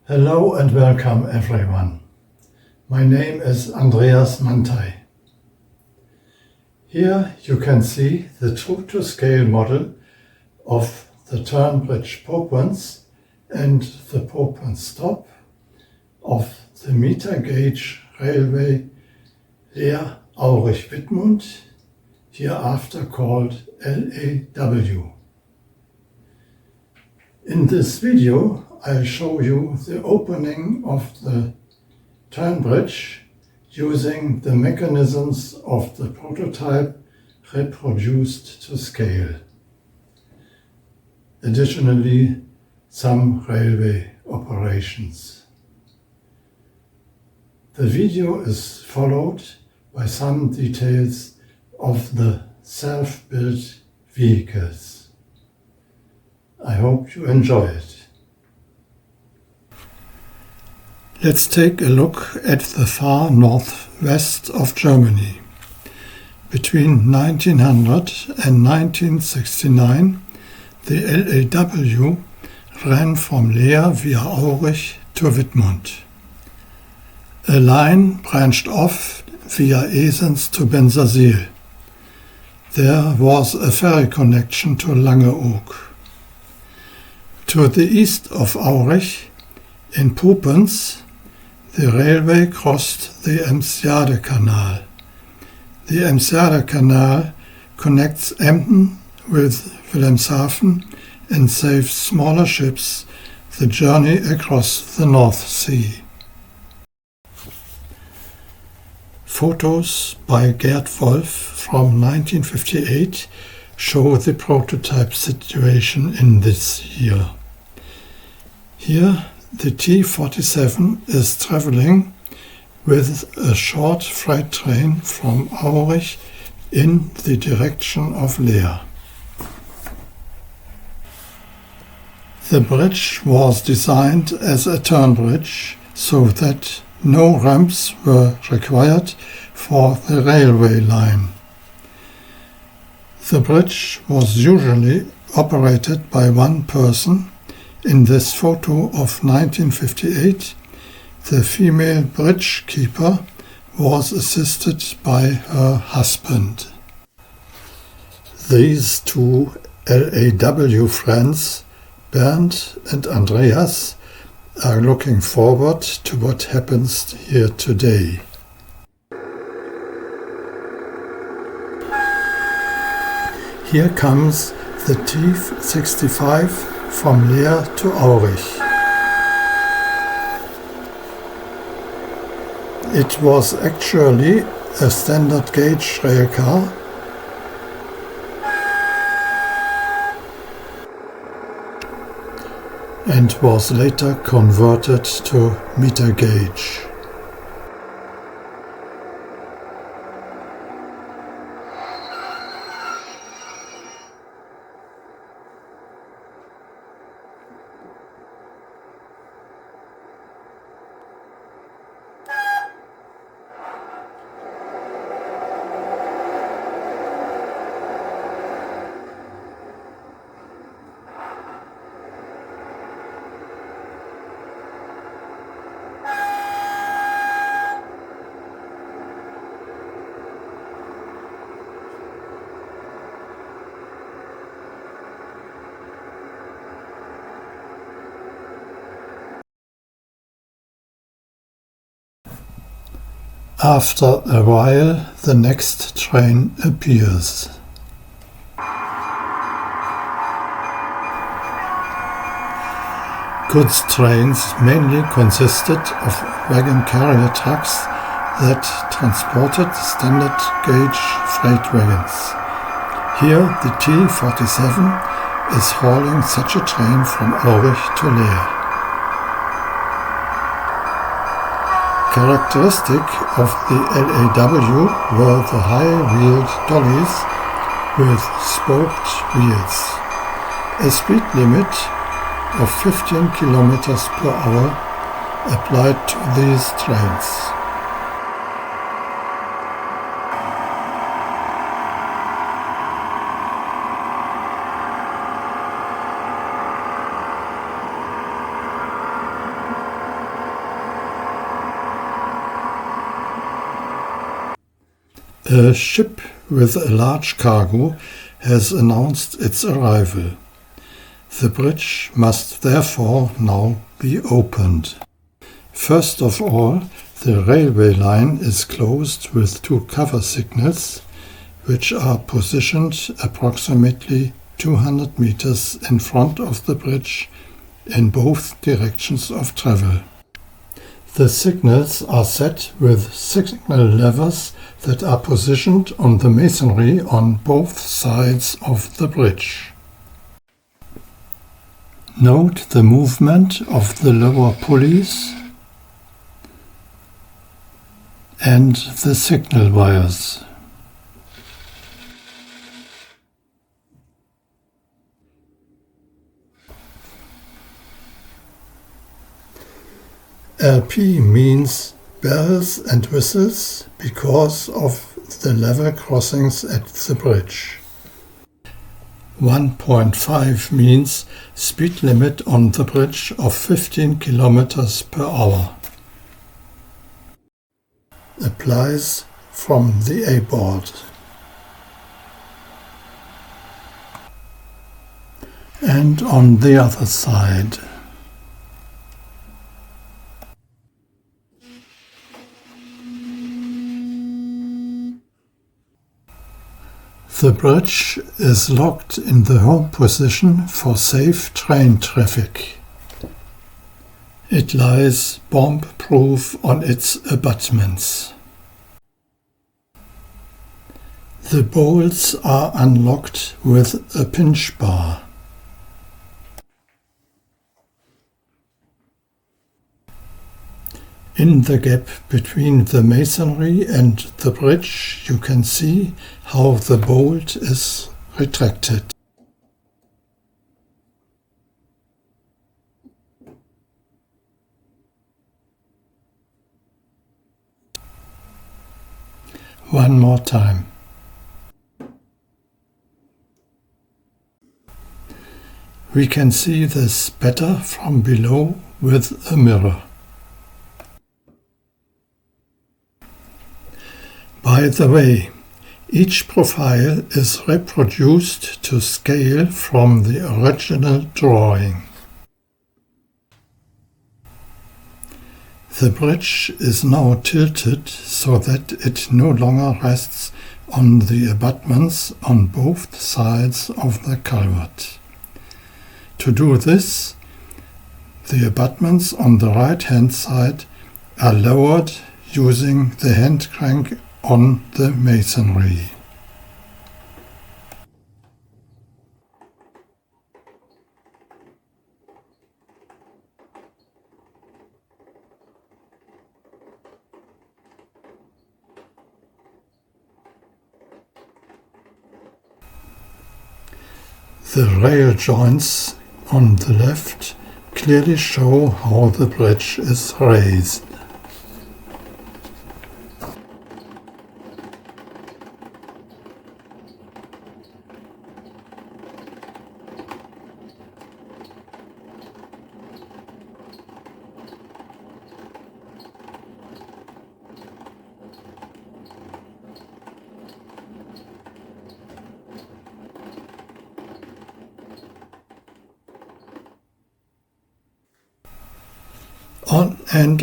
Hello and welcome everyone. My name is Andreas Manthey. Here you can see the true-to-scale model of the Turnbridge Popens and the Popens stop of the meter gauge railway Leer Aurich Wittmund, hereafter called LAW. In this video I'll show you the opening of the Turnbridge using the mechanisms of the prototype reproduced to scale. Additionally, some railway operations. The video is followed by some details of the self-built vehicles. I hope you enjoy it. Let's take a look at the far northwest of Germany. Between 1900 and 1969, the LAW ran from Leer via Aurich to Wittmund. A line branched off via Esens to Bensersiel. There was a ferry connection to Langeoog. To the east of Aurich, in Popens, the railway crossed the Emsjade Canal. The Emsjade Canal connects Emden with Wilhelmshaven and saves smaller ships the journey across the North Sea. Photos by Gerd Wolf from 1958 show the prototype situation in this year. Here the T47 is traveling with a short freight train from Aurich in the direction of Leer. The bridge was designed as a turnbridge so that no ramps were required for the railway line. The bridge was usually operated by one person. In this photo of 1958, the female bridge keeper was assisted by her husband. These two LAW friends, Bernd and Andreas, are looking forward to what happens here today. Here comes the T65 from Leer to Aurich. It was actually a standard gauge railcar and was later converted to meter gauge. After a while, the next train appears. Goods trains mainly consisted of wagon carrier trucks that transported standard gauge freight wagons. Here the T47 is hauling such a train from Aurich to Leer. Characteristic of the LAW were the high-wheeled dollies with spoked wheels. A speed limit of 15 km per hour applied to these trains. A ship with a large cargo has announced its arrival. The bridge must therefore now be opened. First of all, the railway line is closed with two cover signals, which are positioned approximately 200 meters in front of the bridge in both directions of travel. The signals are set with signal levers that are positioned on the masonry on both sides of the bridge. Note the movement of the lower pulleys and the signal wires. LP means bells and whistles because of the level crossings at the bridge. 1.5 means speed limit on the bridge of 15 kilometers per hour. Applies from the A-board. And on the other side. The bridge is locked in the home position for safe train traffic. It lies bomb-proof on its abutments. The bolts are unlocked with a pinch bar. In the gap between the masonry and the bridge you can see how the bolt is retracted. One more time. We can see this better from below with a mirror. By the way, each profile is reproduced to scale from the original drawing. The bridge is now tilted so that it no longer rests on the abutments on both sides of the culvert. To do this, the abutments on the right-hand side are lowered using the hand crank on the masonry. The rail joints on the left clearly show how the bridge is raised.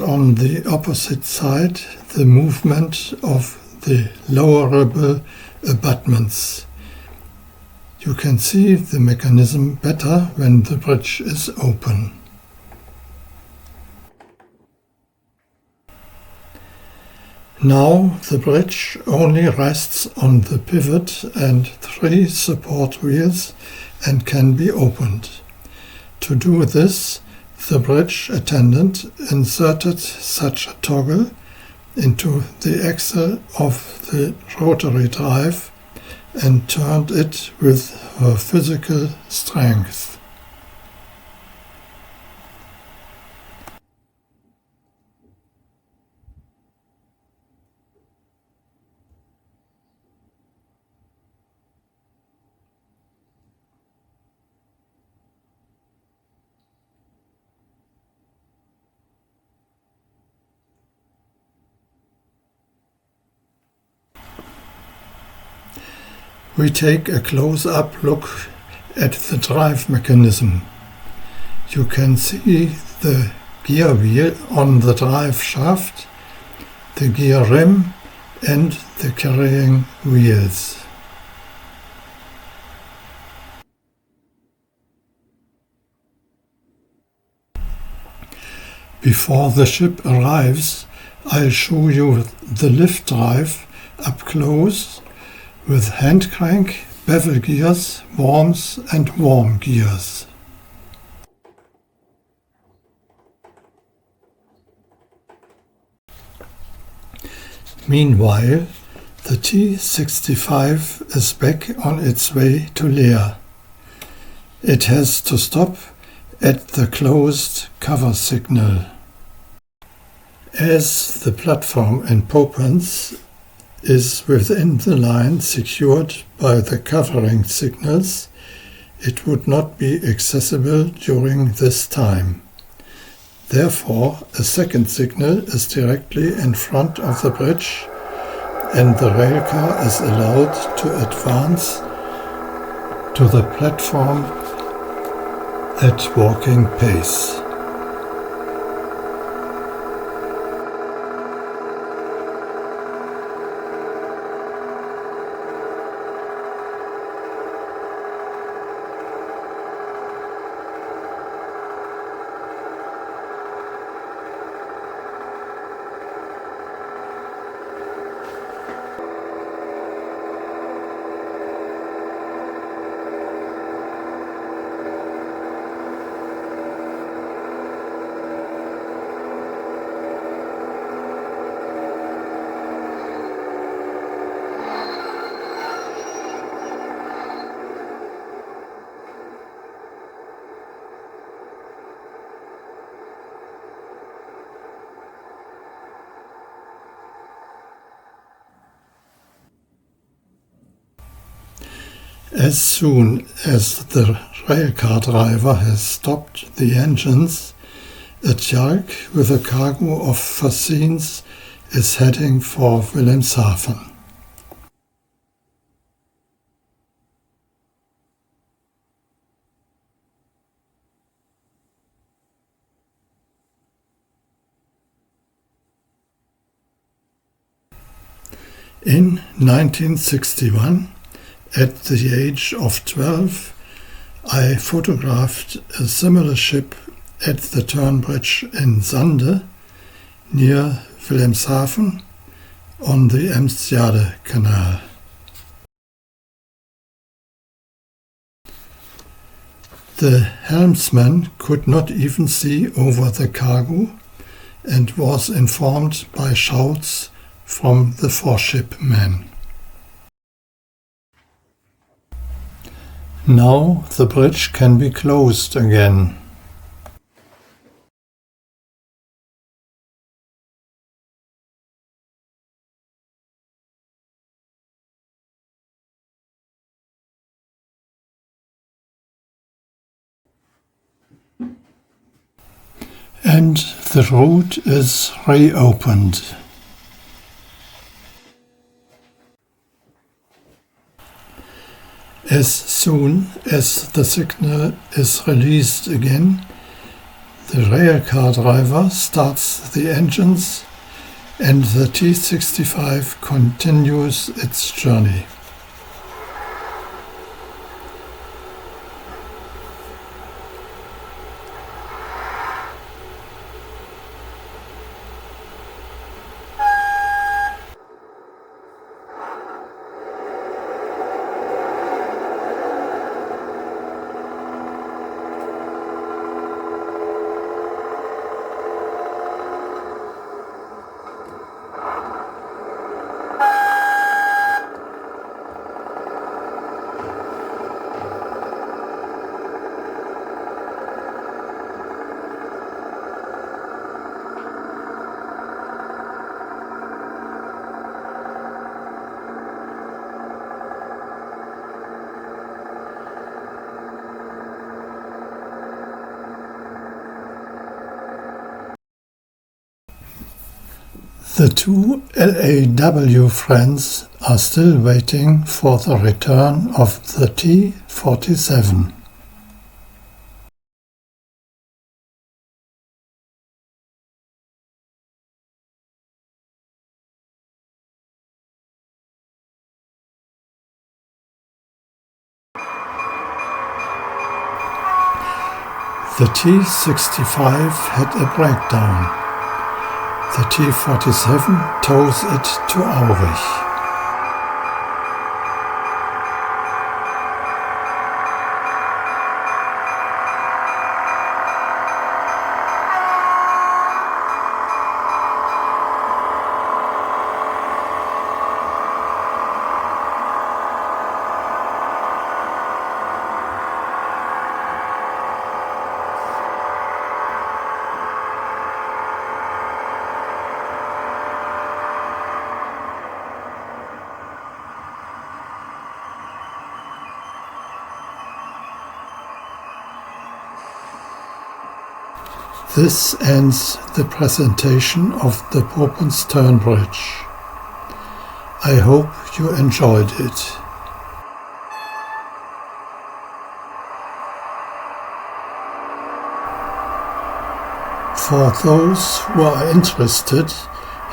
On the opposite side, the movement of the lowerable abutments. You can see the mechanism better when the bridge is open. Now the bridge only rests on the pivot and 3 support wheels and can be opened. To do this, the bridge attendant inserted such a toggle into the axle of the rotary drive and turned it with her physical strength. We take a close-up look at the drive mechanism. You can see the gear wheel on the drive shaft, the gear rim and the carrying wheels. Before the ship arrives, I'll show you the lift drive up close with hand crank, bevel gears, worms and worm gears. Meanwhile, the T-65 is back on its way to Leer. It has to stop at the closed cover signal. As the platform in Popens is within the line secured by the covering signals, it would not be accessible during this time. Therefore, a second signal is directly in front of the bridge and the railcar is allowed to advance to the platform at walking pace. As soon as the railcar driver has stopped the engines, a tjalk with a cargo of fascines is heading for Wilhelmshaven. In 1961, at the age of 12, I photographed a similar ship at the Turnbridge in Sande, near Wilhelmshaven, on the Ems-Jade Canal. The helmsman could not even see over the cargo and was informed by shouts from the foreship men. Now the bridge can be closed again. And the route is reopened. As soon as the signal is released again, the railcar driver starts the engines and the T-65 continues its journey. The two LAW friends are still waiting for the return of the T-47. The T-65 had a breakdown. The T-47 tows it to Aurich. This ends the presentation of the Popens turn bridge. I hope you enjoyed it. For those who are interested,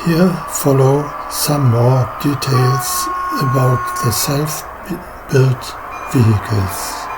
here follow some more details about the self-built vehicles.